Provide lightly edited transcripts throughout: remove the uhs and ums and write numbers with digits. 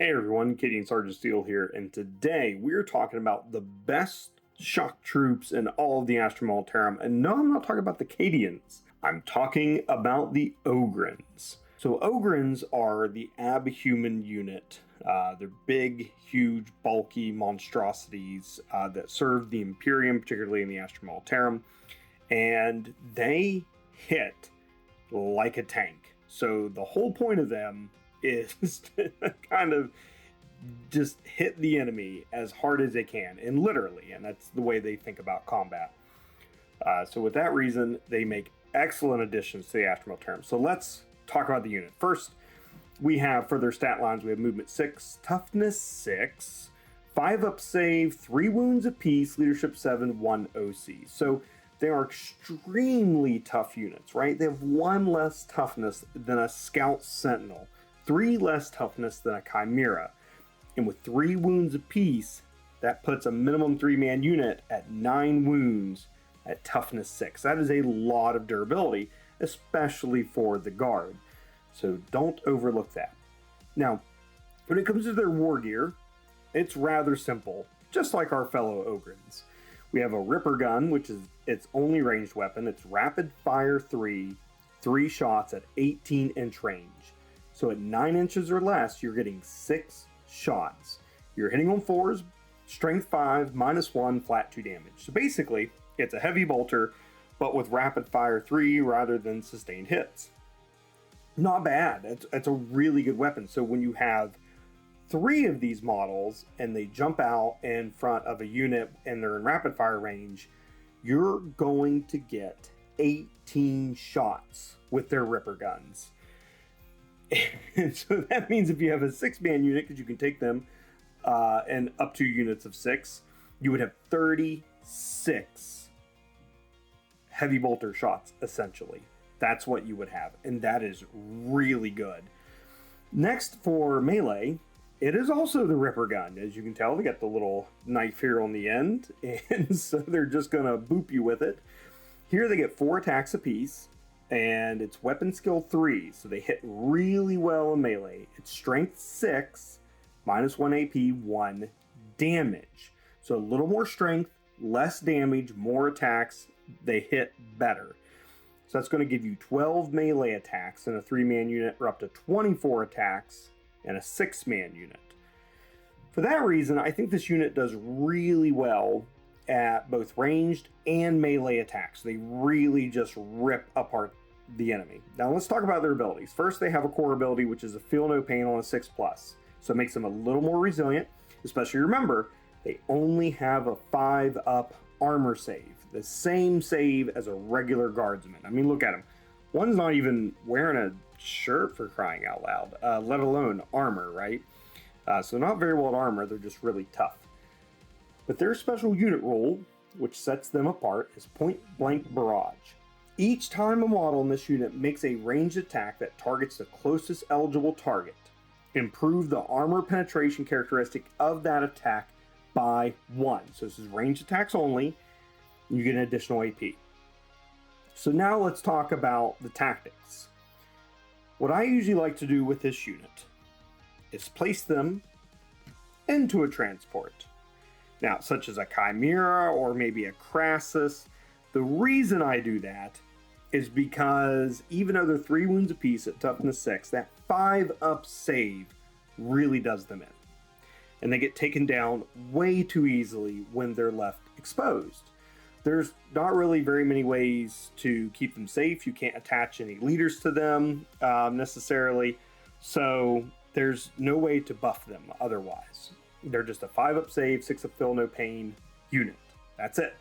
Hey everyone, Katie and Sergeant Steele here, and today we're talking about the best shock troops in all of the Astra Militarum. And no, I'm not talking about the Cadians. I'm talking about the Ogryns. So Ogryns are the abhuman unit. They're big, huge, bulky monstrosities that serve the Imperium, particularly in the Astra Militarum. And they hit like a tank. So the whole point of them is to kind of just hit the enemy as hard as they can, and literally, and that's the way they think about combat. So with that reason, they make excellent additions to the Astra Militarum. So let's talk about the unit. First, we have, for their stat lines, we have movement 6, toughness 6, 5 up save, 3 wounds apiece, leadership 7, 1 OC. So they are extremely tough units, right? They have 1 less toughness than a Scout Sentinel, 3 less toughness than a Chimera. And with 3 wounds apiece, that puts a minimum 3-man unit at 9 wounds at toughness 6. That is a lot of durability, especially for the guard. So don't overlook that. Now, when it comes to their war gear, it's rather simple, just like our fellow Ogryns. We have a Ripper gun, which is its only ranged weapon. It's rapid fire 3 shots at 18-inch range. So at 9 inches or less, you're getting 6 shots. You're hitting on 4s, strength 5, -1, flat 2 damage. So basically, it's a heavy bolter, but with rapid fire 3 rather than sustained hits. Not bad. It's a really good weapon. So when you have 3 of these models and they jump out in front of a unit and they're in rapid fire range, you're going to get 18 shots with their Ripper guns. And so that means if you have a 6-man unit, because you can take them and up to units of 6, you would have 36 heavy bolter shots, essentially. That's what you would have, and that is really good. Next, for melee, it is also the Ripper gun. As you can tell, they got the little knife here on the end, and so they're just going to boop you with it. Here they get 4 attacks apiece, and it's weapon skill 3, so they hit really well in melee. It's strength 6, -1 AP, 1 damage. So a little more strength, less damage, more attacks, they hit better. So that's going to give you 12 melee attacks in a 3-man unit, or up to 24 attacks in a 6-man unit. For that reason, I think this unit does really well at both ranged and melee attacks. They really just rip apart the enemy. Now let's talk about their abilities. First, they have a core ability, which is a feel no pain on a 6+. So it makes them a little more resilient, especially remember, they only have a 5-up armor save. The same save as a regular guardsman. I mean, look at him. One's not even wearing a shirt, for crying out loud, let alone armor, right? So not very well at armor, they're just really tough. But their special unit rule, which sets them apart, is point blank barrage. Each time a model in this unit makes a ranged attack that targets the closest eligible target, improve the armor penetration characteristic of that attack by 1. So this is ranged attacks only. You get an additional AP. So now let's talk about the tactics. What I usually like to do with this unit is place them into a transport. Now, such as a Chimera or maybe a Crassus. The reason I do that is because even though they're 3 wounds apiece at toughness 6, that 5-up save really does them in. And they get taken down way too easily when they're left exposed. There's not really very many ways to keep them safe. You can't attach any leaders to them necessarily. So there's no way to buff them otherwise. They're just a 5-up save, 6-up feel no pain unit. That's it.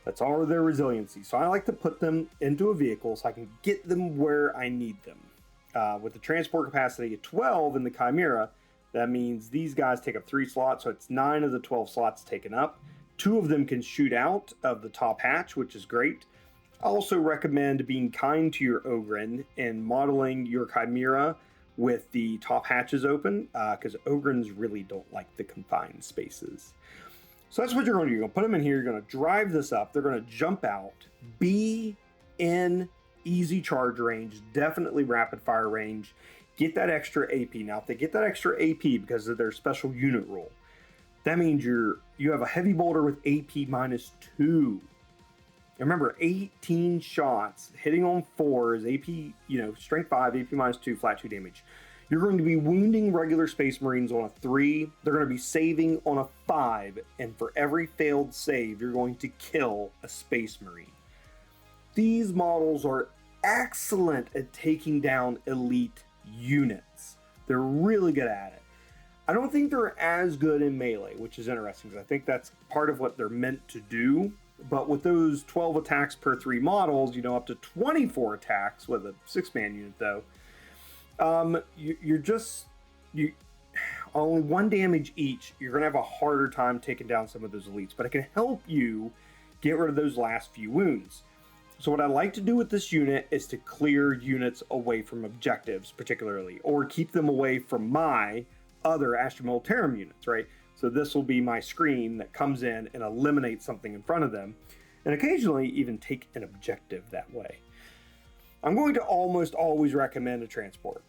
That's all of their resiliency. So I like to put them into a vehicle so I can get them where I need them. With the transport capacity at 12 in the Chimera, that means these guys take up 3 slots, so it's 9 of the 12 slots taken up. 2 of them can shoot out of the top hatch, which is great. I also recommend being kind to your Ogryn and modeling your Chimera with the top hatches open, because Ogryns really don't like the confined spaces. So that's what you're going to do. You're going to put them in here. You're going to drive this up. They're going to jump out, be in easy charge range, definitely rapid fire range. get that extra AP. Now, if they get that extra AP because of their special unit rule, that means you have a heavy bolter with AP -2. Remember, 18 shots, hitting on 4 is AP, strength 5, AP -2, flat 2 damage. You're going to be wounding regular Space Marines on a 3. They're going to be saving on a 5. And for every failed save, you're going to kill a Space Marine. These models are excellent at taking down elite units. They're really good at it. I don't think they're as good in melee, which is interesting because I think that's part of what they're meant to do. But with those 12 attacks per 3 models, up to 24 attacks with a 6-man unit though, you're only 1 damage each. You're going to have a harder time taking down some of those elites, but it can help you get rid of those last few wounds. So what I like to do with this unit is to clear units away from objectives particularly, or keep them away from my other Astra Militarum units, right? So this will be my screen that comes in and eliminates something in front of them, and occasionally even take an objective that way. I'm going to almost always recommend a transport.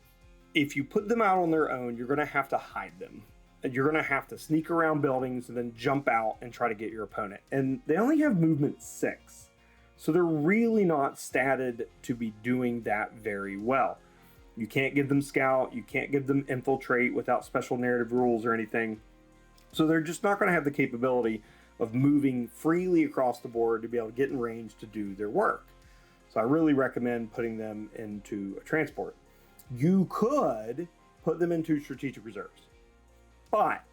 If you put them out on their own, you're going to have to hide them. You're going to have to sneak around buildings and then jump out and try to get your opponent. And they only have movement 6. So they're really not statted to be doing that very well. You can't give them scout, you can't give them infiltrate without special narrative rules or anything. So they're just not going to have the capability of moving freely across the board to be able to get in range to do their work. So I really recommend putting them into a transport. You could put them into strategic reserves, but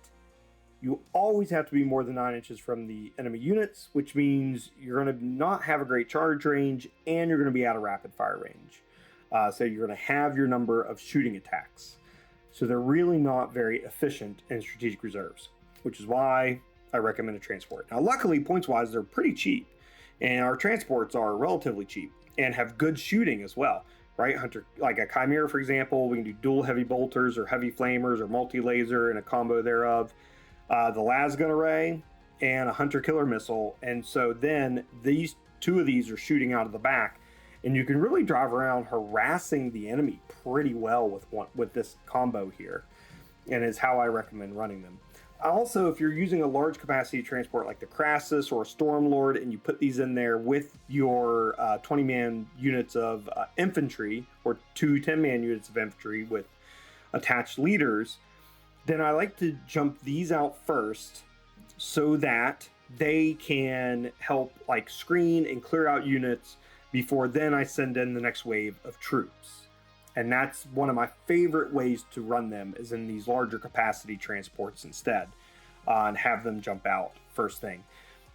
you always have to be more than 9 inches from the enemy units, which means you're going to not have a great charge range and you're going to be out of rapid fire range. So you're going to have your number of shooting attacks. So they're really not very efficient in strategic reserves, which is why I recommend a transport. Now, luckily, points-wise, they're pretty cheap, and our transports are relatively cheap and have good shooting as well, right? Hunter, like a Chimera, for example, we can do dual heavy bolters or heavy flamers or multi-laser and a combo thereof. The lasgun array and a hunter killer missile, and so then these 2 of these are shooting out of the back, and you can really drive around harassing the enemy pretty well with this combo here, and is how I recommend running them. Also, if you're using a large capacity transport like the Crassus or a Stormlord, and you put these in there with your 20-man units of infantry, or 2 10-man units of infantry with attached leaders, then I like to jump these out first so that they can help like screen and clear out units before then I send in the next wave of troops. And that's one of my favorite ways to run them, is in these larger capacity transports instead, and have them jump out first thing,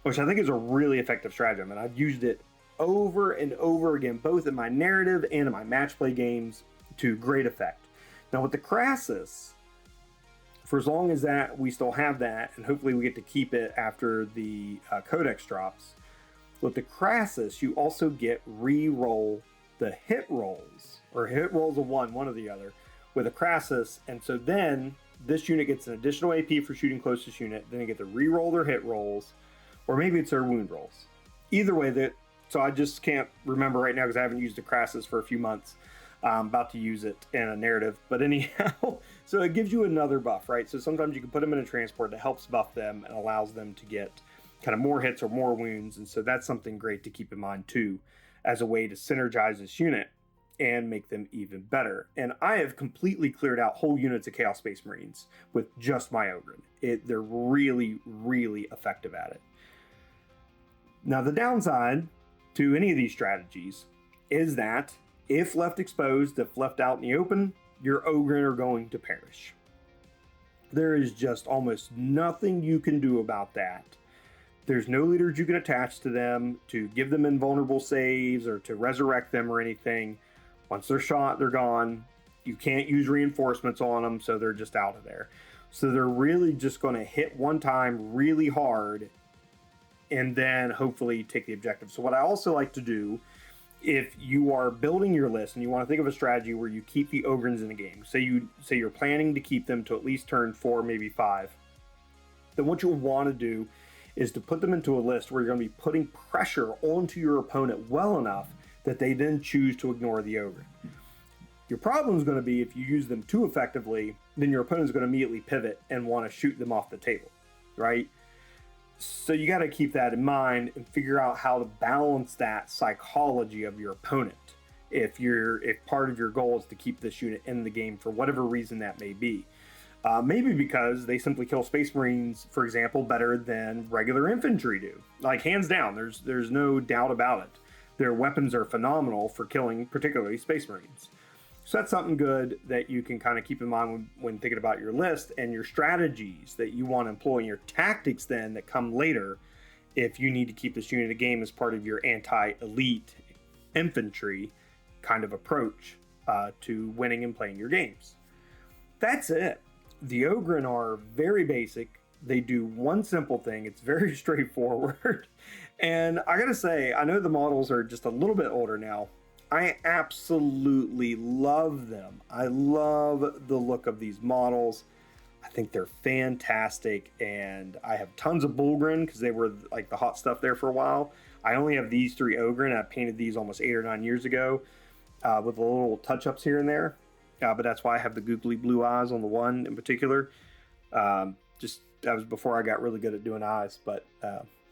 which I think is a really effective strategy. I mean, I've used it over and over again, both in my narrative and in my match play games, to great effect. Now with the Crassus, for as long as that we still have that, and hopefully we get to keep it after the Codex drops, with the Crassus you also get re-roll the hit rolls, or hit rolls of one or the other, with a Crassus, and so then this unit gets an additional AP for shooting closest unit, then they get to re-roll their hit rolls, or maybe it's their wound rolls. Either way, so I just can't remember right now because I haven't used the Crassus for a few months. I'm about to use it in a narrative, but anyhow, so it gives you another buff, right? So sometimes you can put them in a transport that helps buff them and allows them to get kind of more hits or more wounds, and so that's something great to keep in mind too, as a way to synergize this unit and make them even better. And I have completely cleared out whole units of Chaos Space Marines with just my Ogryn. They're really, really effective at it. Now, the downside to any of these strategies is that if left exposed, if left out in the open, your Ogryn are going to perish. There is just almost nothing you can do about that. There's no leaders you can attach to them to give them invulnerable saves or to resurrect them or anything. Once they're shot, they're gone. You can't use reinforcements on them, so they're just out of there. So they're really just going to hit one time really hard and then hopefully take the objective. So what I also like to do, if you are building your list and you want to think of a strategy where you keep the Ogryns in the game, say you're planning to keep them to at least turn 4, maybe 5, then what you'll want to do is to put them into a list where you're going to be putting pressure onto your opponent well enough that they then choose to ignore the Ogryn. Your problem is going to be if you use them too effectively, then your opponent is going to immediately pivot and want to shoot them off the table, right? So you got to keep that in mind and figure out how to balance that psychology of your opponent. If part of your goal is to keep this unit in the game for whatever reason that may be. Maybe because they simply kill Space Marines, for example, better than regular infantry do. Like, hands down, there's no doubt about it. Their weapons are phenomenal for killing particularly Space Marines. So that's something good that you can kind of keep in mind when thinking about your list and your strategies that you want to employ, and your tactics then that come later if you need to keep this unit in the game as part of your anti-elite infantry kind of approach to winning and playing your games. That's it. The Ogryns are very basic. They do one simple thing. It's very straightforward. And I gotta say, I know the models are just a little bit older now. I absolutely love them. I love the look of these models. I think they're fantastic, and I have tons of Bullgren because they were like the hot stuff there for a while. I only have these 3 Ogryns. I painted these almost 8 or 9 years ago with a little touch-ups here and there. But that's why I have the googly blue eyes on the one in particular. Just that was before I got really good at doing eyes, but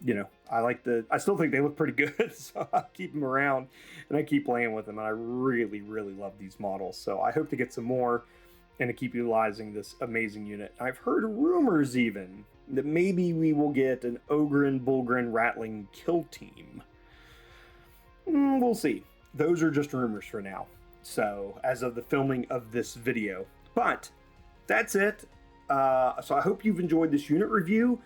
you know, I still think they look pretty good, so I keep them around and I keep playing with them. And I really, really love these models. So I hope to get some more and to keep utilizing this amazing unit. I've heard rumors even that maybe we will get an Ogryn Bullgren Rattling kill team. We'll see. Those are just rumors for now. So as of the filming of this video, but that's it. So I hope you've enjoyed this unit review.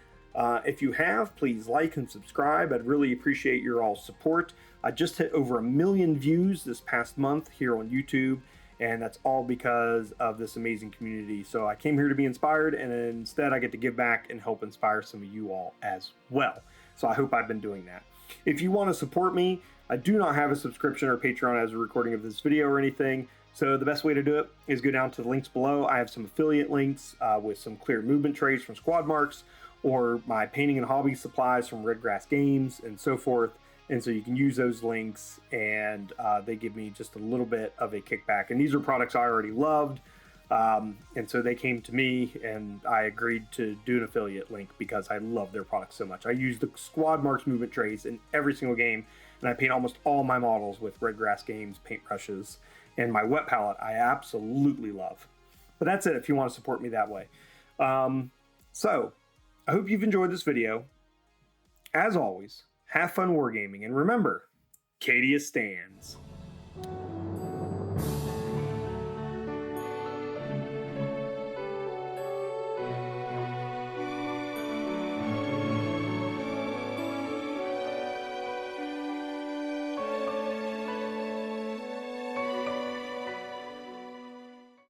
If you have, please like and subscribe. I'd really appreciate your all support. I just hit over 1 million views this past month here on YouTube, and that's all because of this amazing community. So I came here to be inspired, and instead I get to give back and help inspire some of you all as well. So I hope I've been doing that. If you want to support me, I do not have a subscription or Patreon as a recording of this video or anything. So the best way to do it is go down to the links below. I have some affiliate links with some clear movement trays from Squad Marks, or my painting and hobby supplies from Redgrass Games and so forth. And so you can use those links, and they give me just a little bit of a kickback. And these are products I already loved. And so they came to me, and I agreed to do an affiliate link because I love their products so much. I use the Squad Marks movement trays in every single game, and I paint almost all my models with Redgrass Games paintbrushes. And my wet palette I absolutely love. But that's it if you want to support me that way. So I hope you've enjoyed this video. As always, have fun wargaming, and remember, Cadia stands.